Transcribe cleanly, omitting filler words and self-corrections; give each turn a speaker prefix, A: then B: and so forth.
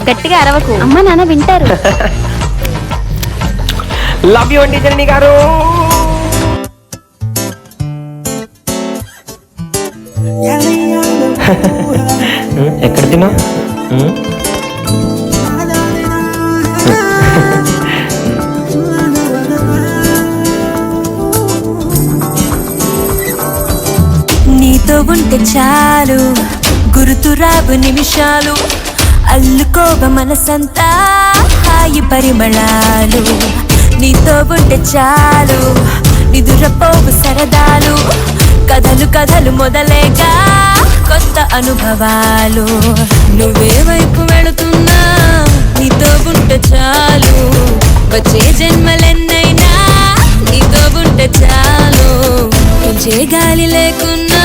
A: గట్టిగా అరవకు, అమ్మ నాన్న వింటారు.
B: లవ్ యూ అండి జనని గారు. ఎక్కడ తిన్నా
C: నీతో ఉంటే చాలు గుర్తురావు నిమిషాలు, అల్లుకోవ మనసంతా హాయి పరిమళాలు. నీతో ఉంటే చాలు నిదురపోవు సరదాలు, కథలు కథలు మొదలేగా కొత్త అనుభవాలు. నువ్వే వైపు వెళుతున్నా నీతో ఉంటే చాలు, వచ్చే జన్మలెన్నైనా నీతో ఉంటే చాలు. పిలిచే గాలి లేకున్నా